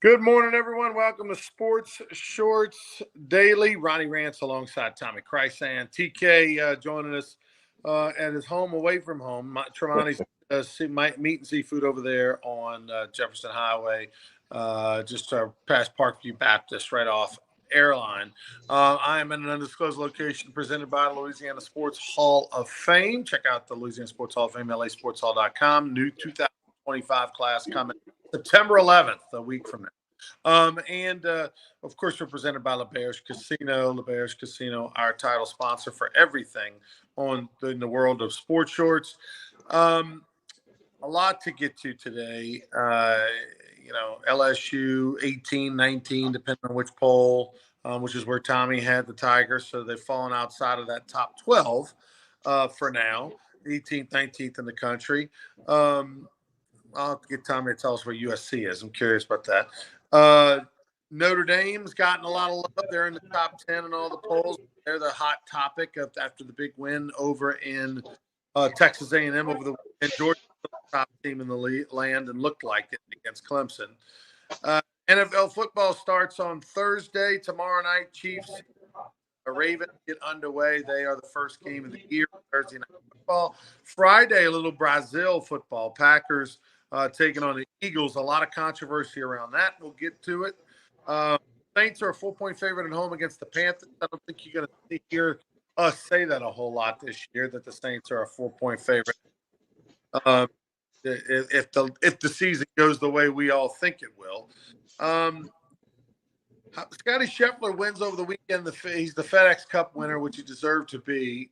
Good morning, everyone. Welcome to Sports Shorts Daily. Ronnie Rants alongside Tommy Chrysan. TK joining us at his home away from home. Tremonti's meat and seafood over there on Jefferson Highway, just past Parkview Baptist, right off Airline. I am in an undisclosed location presented by the Louisiana Sports Hall of Fame. Check out the Louisiana Sports Hall of Fame, lasportshall.com. New 2025 class coming September 11th, a week from now. Of course, we're presented by LeBear's Casino. LeBear's Casino, our title sponsor for everything in the world of sports shorts. A lot to get to today. LSU 18, 19, depending on which poll, which is where Tommy had the Tigers. So they've fallen outside of that top 12 for now, 18th, 19th in the country. I'll have to get Tommy to tell us where USC is. I'm curious about that. Notre Dame's gotten a lot of love. They're in the top 10 in all the polls. They're the hot topic after the big win over in Texas A&M over the weekend. Georgia was the top team in the land and looked like it against Clemson. NFL football starts on Thursday. Tomorrow night, Chiefs, the Ravens get underway. They are the first game of the year, Thursday night football. Friday, a little Brazil football. Packers taking on the Eagles. A lot of controversy around that. We'll get to it. Saints are a 4-point favorite at home against the Panthers. I don't think you're going to hear us say that a whole lot this year, that the Saints are a 4-point favorite. If the season goes the way we all think it will. Scotty Scheffler wins over the weekend. He's the FedEx Cup winner, which he deserved to be.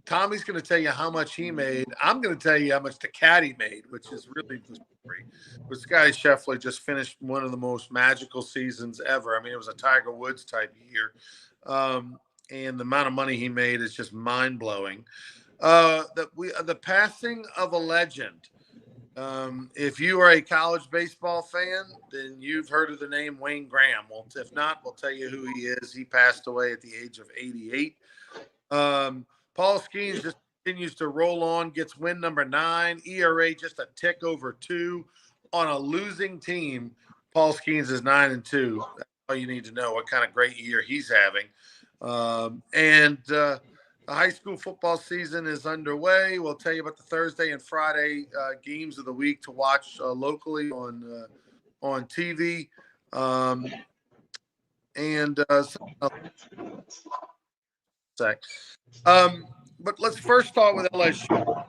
Tommy's going to tell you how much he made. I'm going to tell you how much the caddy made, which is really the story. But Scotty Scheffler just finished one of the most magical seasons ever. I mean, it was a Tiger Woods type year. And the amount of money he made is just mind-blowing. The passing of a legend. If you are a college baseball fan, then you've heard of the name Wayne Graham. Well, if not, we'll tell you who he is. He passed away at the age of 88. Paul Skeens just continues to roll on, gets win number 9, ERA just a tick over 2 on a losing team. Paul Skeens is 9-2. That's all you need to know what kind of great year he's having. The high school football season is underway. We'll tell you about the Thursday and Friday games of the week to watch locally on TV. But let's first start with LSU.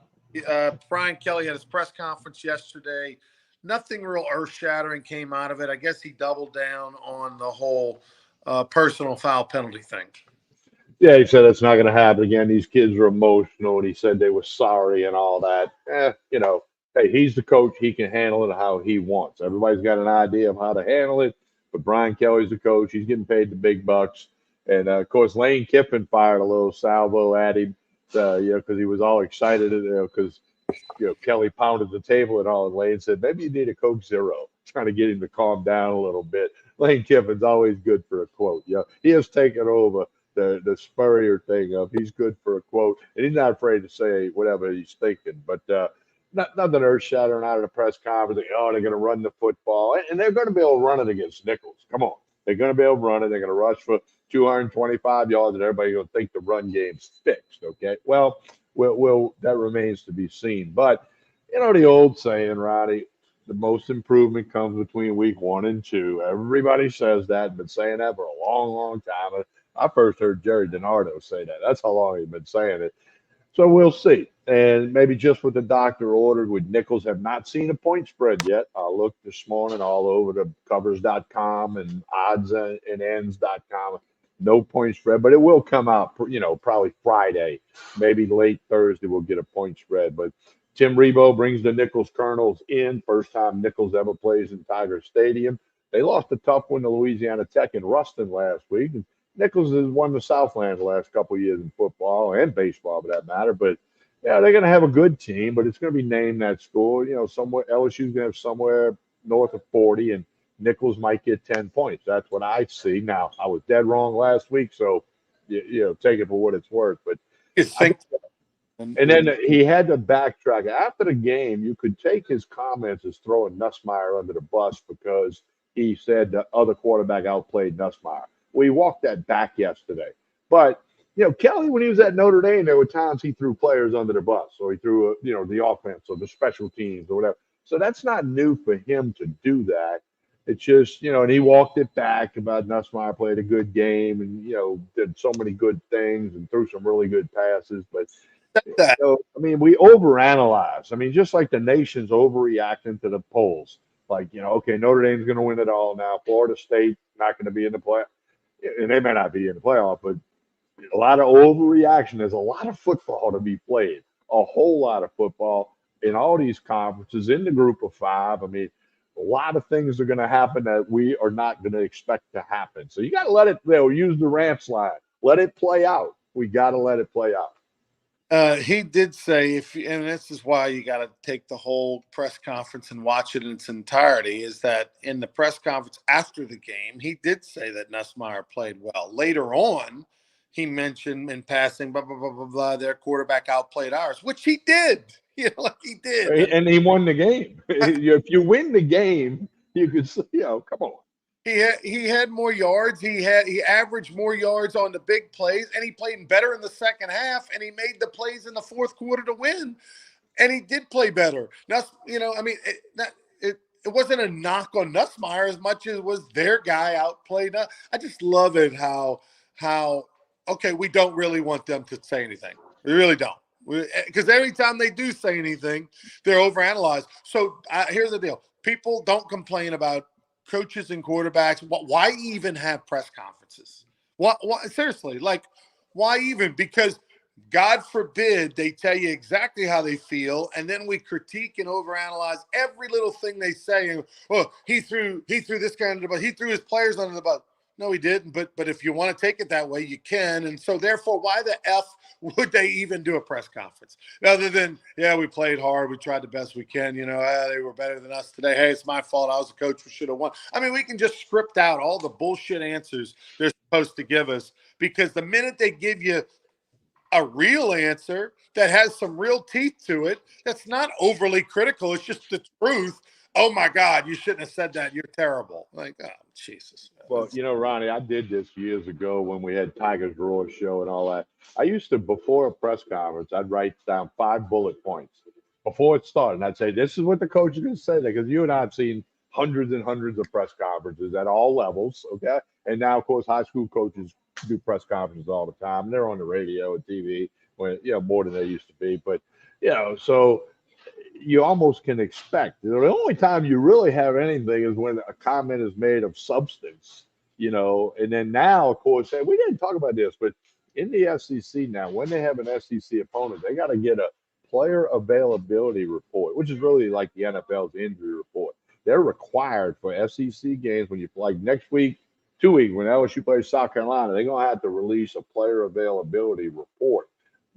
Brian Kelly had his press conference yesterday. Nothing real earth-shattering came out of it. I guess he doubled down on the whole personal foul penalty thing. Yeah, he said it's not going to happen again. These kids were emotional, and he said they were sorry and all that. Hey, he's the coach. He can handle it how he wants. Everybody's got an idea of how to handle it, but Brian Kelly's the coach. He's getting paid the big bucks. And, of course, Lane Kiffin fired a little salvo at him, because he was all excited, because Kelly pounded the table and all, and Lane said, maybe you need a Coke Zero, trying to get him to calm down a little bit. Lane Kiffin's always good for a quote. He has taken over the Spurrier thing of he's good for a quote, and he's not afraid to say whatever he's thinking. But nothing earth-shattering out of the press conference. They're going to run the football, and they're going to be able to run it against Nichols. Come on. They're going to be able to run it. They're going to rush for 225 yards, and everybody's going to think the run game's fixed, okay? Well, that remains to be seen. But, the old saying, Roddy, the most improvement comes between week 1 and 2. Everybody says that. Been saying that for a long, long time. I first heard Jerry DiNardo say that. That's how long he's been saying it. So we'll see. And maybe just what the doctor ordered with Nichols, have not seen a point spread yet. I looked this morning all over the covers.com and oddsandends.com. No point spread, but it will come out, probably Friday, maybe late Thursday. We'll get a point spread. But Tim Rebowe brings the Nichols Colonels in. First time Nichols ever plays in Tiger Stadium. They lost a tough one to Louisiana Tech in Ruston last week. Nichols has won the Southland the last couple of years in football and baseball, for that matter. But, yeah, they're going to have a good team, but it's going to be named that school. Somewhere LSU's going to have somewhere north of 40, and Nichols might get 10 points. That's what I see. Now, I was dead wrong last week, so, take it for what it's worth. But and then he had to backtrack. After the game, you could take his comments as throwing Nussmeier under the bus because he said the other quarterback outplayed Nussmeier. We walked that back yesterday. But, Kelly, when he was at Notre Dame, there were times he threw players under the bus or he threw, the offense or the special teams or whatever. So that's not new for him to do that. It's just, and he walked it back about Nussmeier played a good game and, did so many good things and threw some really good passes. But That I mean, we overanalyze. I mean, just like the nation's overreacting to the polls. Like, okay, Notre Dame's going to win it all now. Florida State not going to be in the play, and they may not be in the playoff, but a lot of overreaction. There's a lot of football to be played, a whole lot of football in all these conferences in the group of five. I mean, a lot of things are going to happen that we are not going to expect to happen. So you got to let it, use the Rams line. Let it play out. We got to let it play out. he did say, and this is why you got to take the whole press conference and watch it in its entirety, is that in the press conference after the game, he did say that Nussmeier played well. Later on, he mentioned in passing, blah, blah, blah, blah, blah, their quarterback outplayed ours, which he did. Like he did. And he won the game. If you win the game, you could, come on. He had more yards. He averaged more yards on the big plays, and he played better in the second half. And he made the plays in the fourth quarter to win. And he did play better. Now, I mean, it wasn't a knock on Nussmeier as much as it was their guy outplayed. I just love it how okay, we don't really want them to say anything. We really don't. Because every time they do say anything, they're overanalyzed. So here's the deal: people don't complain about coaches and quarterbacks. Why even have press conferences? What seriously? Like, why even? Because God forbid they tell you exactly how they feel, and then we critique and overanalyze every little thing they say. And he threw this guy under the bus. He threw his players under the bus. No, he didn't. But if you want to take it that way, you can. And so therefore, why the F would they even do a press conference other than, yeah, we played hard, we tried the best we can. They were better than us today. Hey, it's my fault. I was the coach. We should have won. I mean, we can just script out all the bullshit answers they're supposed to give us, because the minute they give you a real answer that has some real teeth to it, that's not overly critical, it's just the truth. Oh my God, you shouldn't have said that. You're terrible. Like, oh, Jesus. Well, Ronnie, I did this years ago when we had Tigers Roar show and all that. I used to, before a press conference, I'd write down 5 bullet points before it started. And I'd say, this is what the coach is going to say. Because you and I have seen hundreds and hundreds of press conferences at all levels. Okay. And now, of course, high school coaches do press conferences all the time. And they're on the radio and TV when, more than they used to be. But, so you almost can expect. The only time you really have anything is when a comment is made of substance, And then now, of course, we didn't talk about this, but in the SEC now, when they have an SEC opponent, they got to get a player availability report, which is really like the NFL's injury report. They're required for SEC games when you like next week, 2 weeks when LSU plays South Carolina, they're gonna have to release a player availability report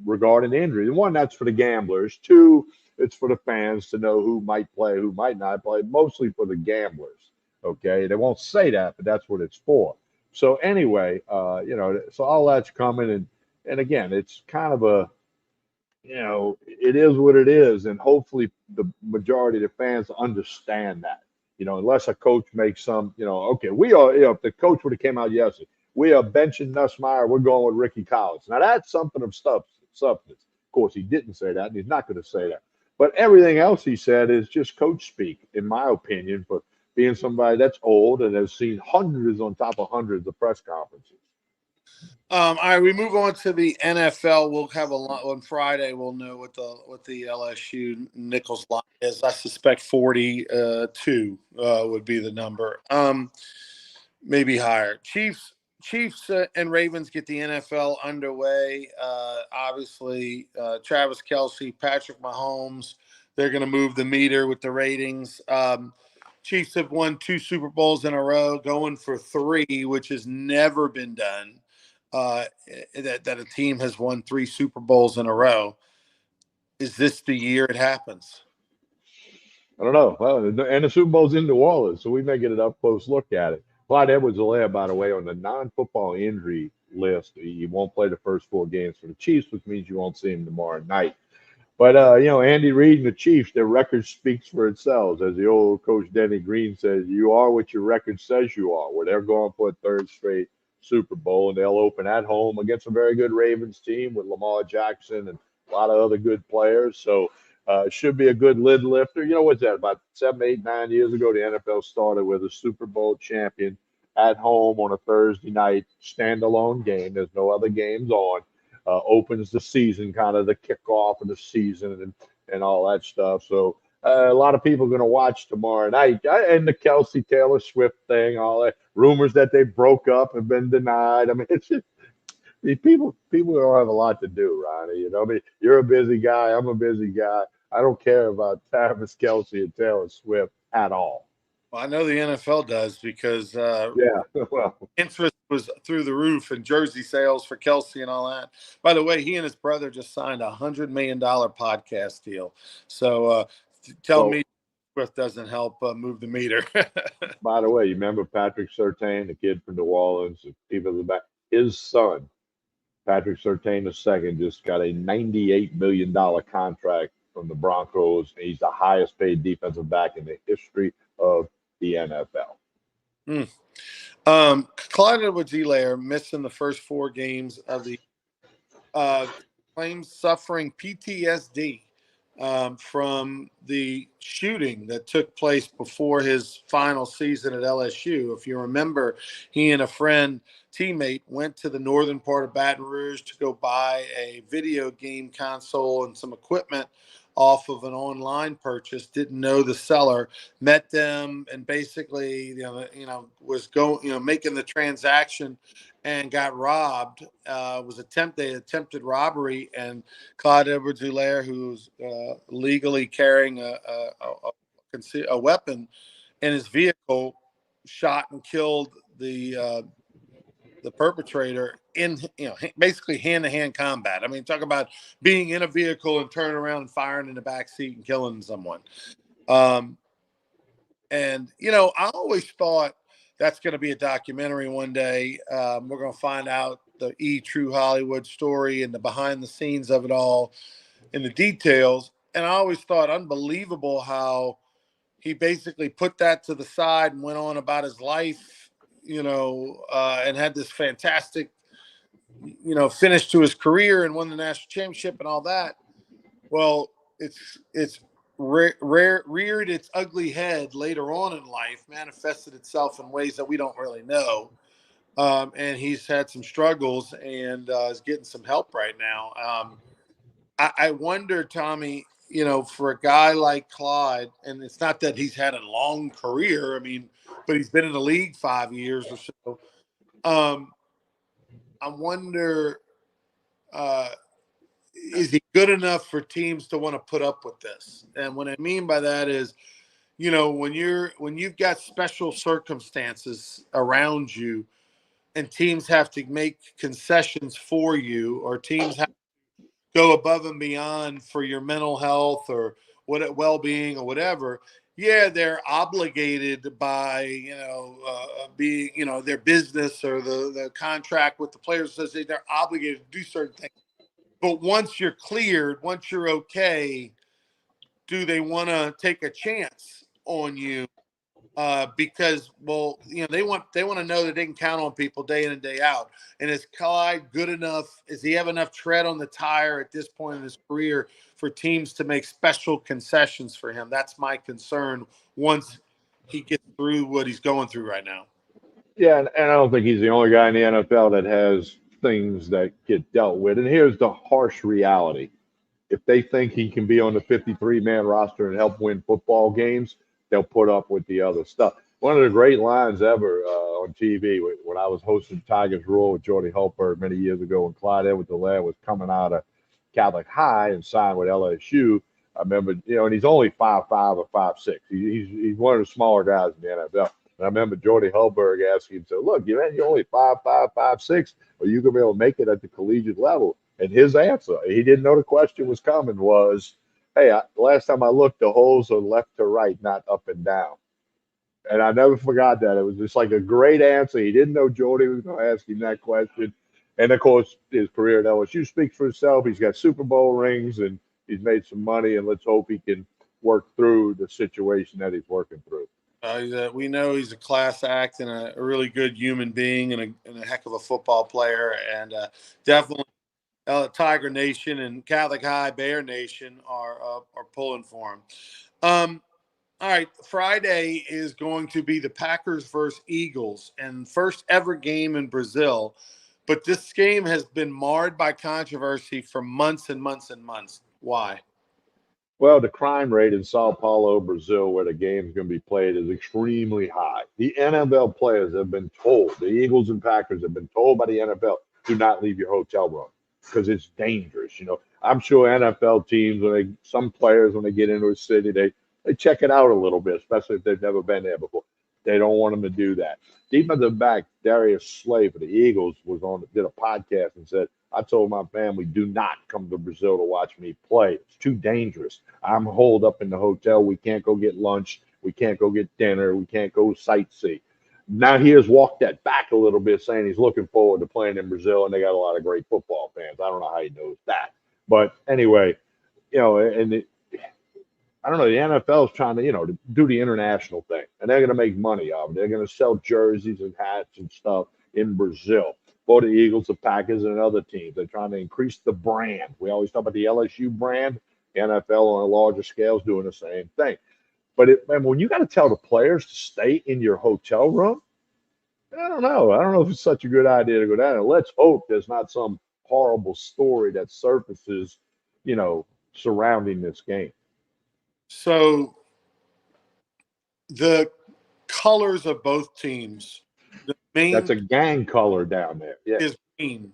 regarding injury. And one, that's for the gamblers. Two, it's for the fans to know who might play, who might not play, mostly for the gamblers. Okay. They won't say that, but that's what it's for. So anyway, so all that's coming. And again, it's kind of it is what it is. And hopefully the majority of the fans understand that, unless a coach makes some, okay, we are, if the coach would have came out yesterday, we are benching Nussmeier, we're going with Ricky Collins. Now that's something of substance. Of course, he didn't say that, and he's not going to say that. But everything else he said is just coach speak, in my opinion, for being somebody that's old and has seen hundreds on top of hundreds of press conferences. All right, we move on to the NFL. We'll have a lot on Friday. We'll know what the LSU Nichols line is. I suspect 42 would be the number. Maybe higher. Chiefs and Ravens get the NFL underway. Obviously, Travis Kelce, Patrick Mahomes, they're going to move the meter with the ratings. Chiefs have won 2 Super Bowls in a row, going for 3, which has never been done. That a team has won 3 Super Bowls in a row. Is this the year it happens? I don't know. Well, and the Super Bowl's in New Orleans, so we may get an up close look at it. Clyde Edwards-Helaire, by the way, on the non-football injury list. He won't play the first 4 games for the Chiefs, which means you won't see him tomorrow night. But Andy Reid and the Chiefs, their record speaks for itself. As the old coach Denny Green says, you are what your record says you are. Where they're going for a third straight Super Bowl, and they'll open at home against a very good Ravens team with Lamar Jackson and a lot of other good players. So it should be a good lid lifter. You know what's that? About 7, 8, 9 years ago, the NFL started with a Super Bowl champion at home on a Thursday night standalone game. There's no other games on. Opens the season, kind of the kickoff of the season, and all that stuff. So a lot of people are going to watch tomorrow night. And the Kelsey Taylor Swift thing, all that rumors that they broke up have been denied. I mean, it's just people don't have a lot to do, Ronnie. I mean, you're a busy guy. I'm a busy guy. I don't care about Travis Kelsey and Taylor Swift at all. Well, I know the NFL does because Yeah, well, interest was through the roof and jersey sales for Kelsey and all that. By the way, he and his brother just signed $100 million podcast deal. So tell well. me Swift doesn't help move the meter. By the way, you remember Patrick Surtain, the kid from New Orleans, the people in the back. His son, Patrick Surtain II, just got a $98 million contract from the Broncos. He's the highest paid defensive back in the history of the NFL. Mm. Clyde Edwards-Helaire missing the first 4 games of the claims suffering PTSD from the shooting that took place before his final season at LSU. If you remember, he and a friend, teammate, went to the northern part of Baton Rouge to go buy a video game console and some equipment off of an online purchase. Didn't know the seller, met them, and basically, was making the transaction and got robbed. They attempted robbery, and Clyde Edwards-Helaire, who's legally carrying a weapon in his vehicle, shot and killed the perpetrator in basically hand-to-hand combat. I mean, talk about being in a vehicle and turning around and firing in the back seat and killing someone. And I always thought that's going to be a documentary one day. We're going to find out the True Hollywood story and the behind the scenes of it all and the details. And I always thought unbelievable how he basically put that to the side and went on about his life, and had this fantastic, finish to his career and won the national championship and all that. Well, it's reared its ugly head later on in life, manifested itself in ways that we don't really know. And he's had some struggles and is getting some help right now. I wonder, Tommy, for a guy like Clyde, and it's not that he's had a long career, I mean, but he's been in the league 5 years or so. I wonder, uh, is he good enough for teams to want to put up with this? And what I mean by that is, when you've got special circumstances around you, and teams have to make concessions for you, or teams have to go above and beyond for your mental health or well-being or whatever. Yeah, they're obligated by being their business or the contract with the players says they're obligated to do certain things. But once you're cleared, once you're okay, do they want to take a chance on you? Because they want to know that they can count on people day in and day out. And is Clyde good enough? Does he have enough tread on the tire at this point in his career for teams to make special concessions for him? That's my concern once he gets through what he's going through right now. Yeah, and I don't think he's the only guy in the NFL that has things that get dealt with. And here's the harsh reality. If they think he can be on the 53-man roster and help win football games, they'll put up with the other stuff. One of the great lines ever on TV when I was hosting Tigers Roar with Jordy Hultberg many years ago when Clyde Edwards-Helaire was coming out of Catholic High and signed with LSU. I remember, and he's only 5'5" or 5'6". He's one of the smaller guys in the NFL. And I remember Jordy Hultberg asking him, so look, you're only 5'5", 5'6". Are you going to be able to make it at the collegiate level? And his answer, he didn't know the question was coming, was, hey, last time I looked, the holes are left to right, not up and down. And I never forgot that. It was just like a great answer. He didn't know Jordy was going to ask him that question. And, of course, his career at LSU speaks for itself. He's got Super Bowl rings, and He's made some money, and let's hope he can work through the situation that he's working through. We know he's a class act and a really good human being and a heck of a football player. And definitely Tiger Nation and Catholic High Bear Nation are pulling for him. All right, Friday is going to be the Packers versus Eagles, and first ever game in Brazil. But this game has been marred by controversy for months and months and months. Why? Well, the crime rate in Sao Paulo, Brazil, where the game's going to be played, is extremely high. The NFL players have been told, the Eagles and Packers have been told by the NFL, do not leave your hotel room because it's dangerous. I'm sure NFL teams, some players, when they get into a city, they check it out a little bit, especially if they've never been there before. They don't want them to do that. Defensive back Darius Slay for the Eagles did a podcast and said, I told my family, do not come to Brazil to watch me play. It's too dangerous. I'm holed up in the hotel. We can't go get lunch. We can't go get dinner. We can't go sightsee. Now he has walked that back a little bit, saying he's looking forward to playing in Brazil, and they got a lot of great football fans. I don't know how he knows that. But anyway, and I don't know. The NFL is trying to do the international thing, and they're going to make money off it. They're going to sell jerseys and hats and stuff in Brazil for the Eagles, the Packers, and other teams. They're trying to increase the brand. We always talk about the LSU brand. The NFL on a larger scale is doing the same thing. But when you got to tell the players to stay in your hotel room, I don't know. I don't know if it's such a good idea to go down. And let's hope there's not some horrible story that surfaces, you know, surrounding this game. So the colors of both teams, the That's main a gang color down there. Yeah, is green,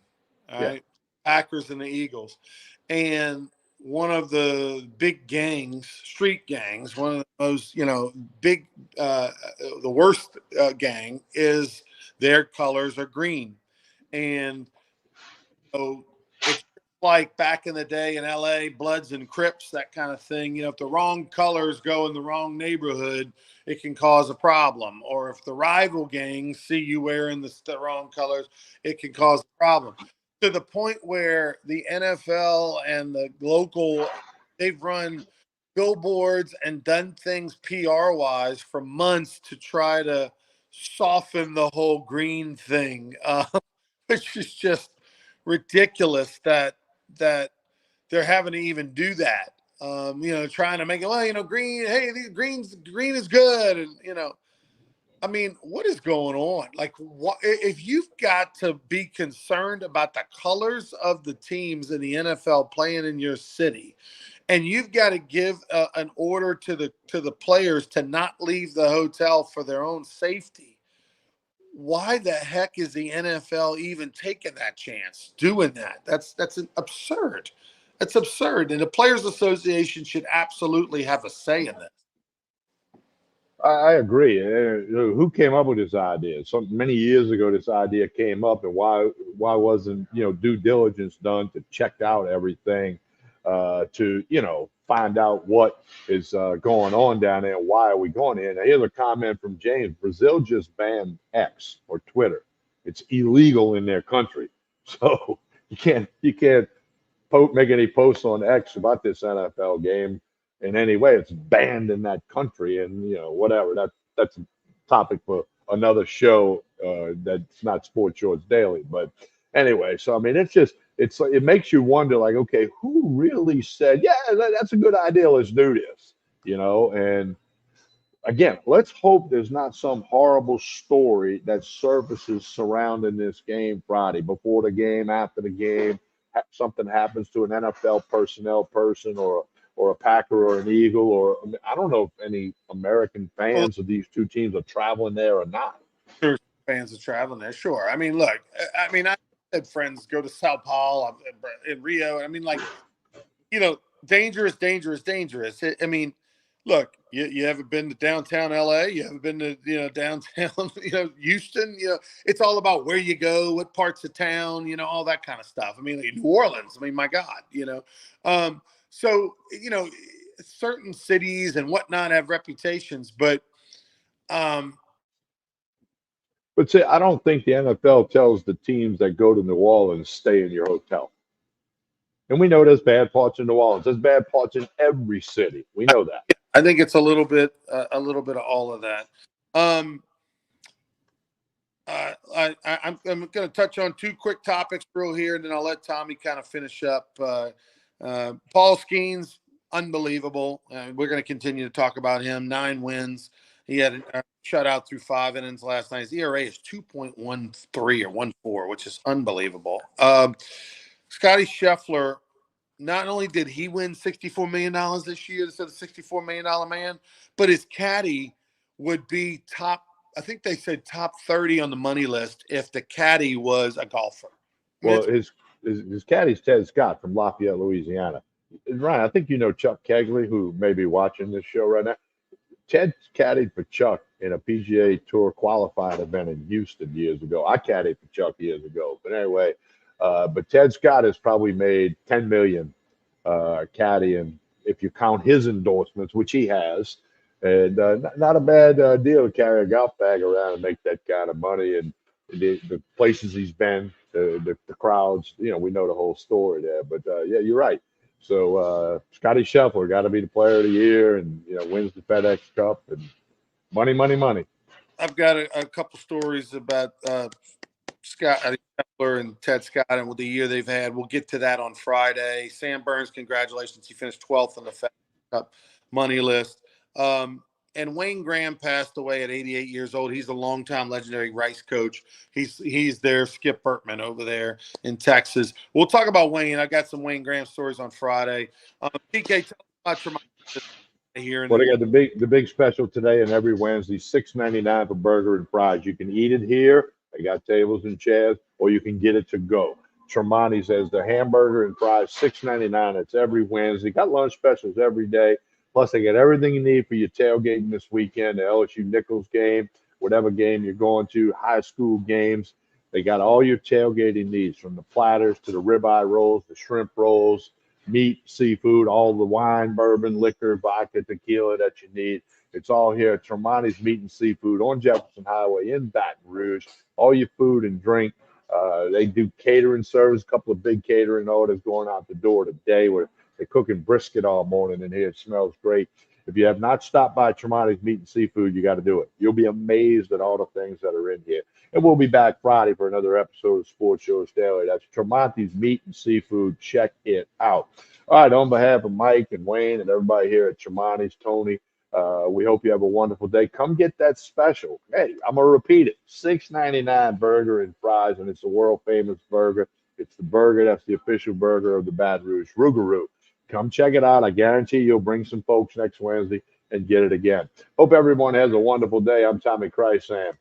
all yeah. right? Packers and the Eagles. And one of the big gangs, street gangs, one of the most, big, the worst gang is their colors are green. And so it's like back in the day in LA, Bloods and Crips, that kind of thing. If the wrong colors go in the wrong neighborhood, it can cause a problem. Or if the rival gangs see you wearing the wrong colors, it can cause a problem. To the point where the NFL and the local, they've run billboards and done things PR wise for months to try to soften the whole green thing, which is just ridiculous that they're having to even do that. Trying to make it, well, green. Hey, green is good, and I mean, what is going on? Like, what if you've got to be concerned about the colors of the teams in the NFL playing in your city, and you've got to give an order to the players to not leave the hotel for their own safety? Why the heck is the NFL even taking that chance, doing that? That's absurd. That's absurd. And the Players Association should absolutely have a say in this. I agree. Who came up with this idea? So many years ago, this idea came up, and why wasn't due diligence done to check out everything, to find out what is going on down there, and why are we going there? Now, here's a comment from James. Brazil just banned X or Twitter. It's illegal in their country, so you can't make any posts on X about this NFL game in any way. It's banned in that country, and whatever. That's a topic for another show. That's not Sports Shorts Daily, but anyway. So I mean, it makes you wonder, like, okay, who really said, yeah, that's a good idea. Let's do this, and again, let's hope there's not some horrible story that surfaces surrounding this game Friday, before the game, after the game. Something happens to an NFL personnel person, or a Packer or an Eagle, or I don't know if any American Well, fans of these two teams are traveling there or not. there's fans of traveling there, sure. I mean, look, I mean, I had friends go to Sao Paulo in Rio. I mean, like, dangerous, dangerous, dangerous. I mean, look, you haven't been to downtown LA, you haven't been to downtown Houston. It's all about where you go, what parts of town, all that kind of stuff. I mean, like New Orleans. I mean, my God, So certain cities and whatnot have reputations, but um, But see, I don't think the NFL tells the teams that go to New Orleans stay in your hotel. And we know there's bad parts in New Orleans. There's bad parts in every city. We know that. I think it's a little bit of all of that. Um, I'm going to touch on two quick topics real here, and then I'll let Tommy kind of finish up. Paul Skeens, unbelievable. We're going to continue to talk about him. 9 wins. He had a shutout through 5 innings last night. His ERA is 2.13 or 1.4, which is unbelievable. Scotty Scheffler, not only did he win $64 million this year instead of $64 million man, but his caddy would be top, I think they said top 30 on the money list if the caddy was a golfer. I mean, Well, his caddy's Ted Scott from Lafayette, Louisiana. Ryan, I think you know Chuck Kegley, who may be watching this show right now. Ted caddied for Chuck in a PGA Tour qualifying event in Houston years ago. I caddied for Chuck years ago, but anyway, but Ted Scott has probably made 10 million caddying if you count his endorsements, which he has, and not a bad deal to carry a golf bag around and make that kind of money. And the places he's been, the crowds, we know the whole story there. But yeah, you're right. So Scotty Scheffler got to be the player of the year, and wins the FedEx Cup, and money, money, money. I've got a couple stories about Scott Scheffler and Ted Scott and the year they've had. We'll get to that on Friday. Sam Burns, congratulations. He finished 12th on the FedEx Cup money list. And Wayne Graham passed away at 88 years old. He's a longtime legendary Rice coach. He's their Skip Bertman over there in Texas. We'll talk about Wayne. I got some Wayne Graham stories on Friday. TK, tell us about your here in Well, New they Orleans. got the big special today and every Wednesday, $6.99 for burger and fries. You can eat it here. They got tables and chairs, or you can get it to go. Tremonti says the hamburger and fries, $6.99. It's every Wednesday. Got lunch specials every day. Plus, they got everything you need for your tailgating this weekend. The LSU Nichols game, whatever game you're going to, high school games. They got all your tailgating needs, from the platters to the ribeye rolls, the shrimp rolls, meat, seafood, all the wine, bourbon, liquor, vodka, tequila that you need. It's all here at Tremonti's Meat and Seafood on Jefferson Highway in Baton Rouge. All your food and drink. They do catering service, a couple of big catering orders going out the door today. Where they're cooking brisket all morning in here. It smells great. If you have not stopped by Tremonti's Meat and Seafood, you got to do it. You'll be amazed at all the things that are in here. And we'll be back Friday for another episode of Sports Shows Daily. That's Tremonti's Meat and Seafood. Check it out. All right, on behalf of Mike and Wayne and everybody here at Tremonti's, Tony, we hope you have a wonderful day. Come get that special. Hey, I'm gonna repeat it: $6.99 burger and fries, and it's a world famous burger. It's the burger that's the official burger of the Baton Rouge Rougarou. Come check it out. I guarantee you'll bring some folks next Wednesday and get it again. Hope everyone has a wonderful day. I'm Tommy Christ, Sam.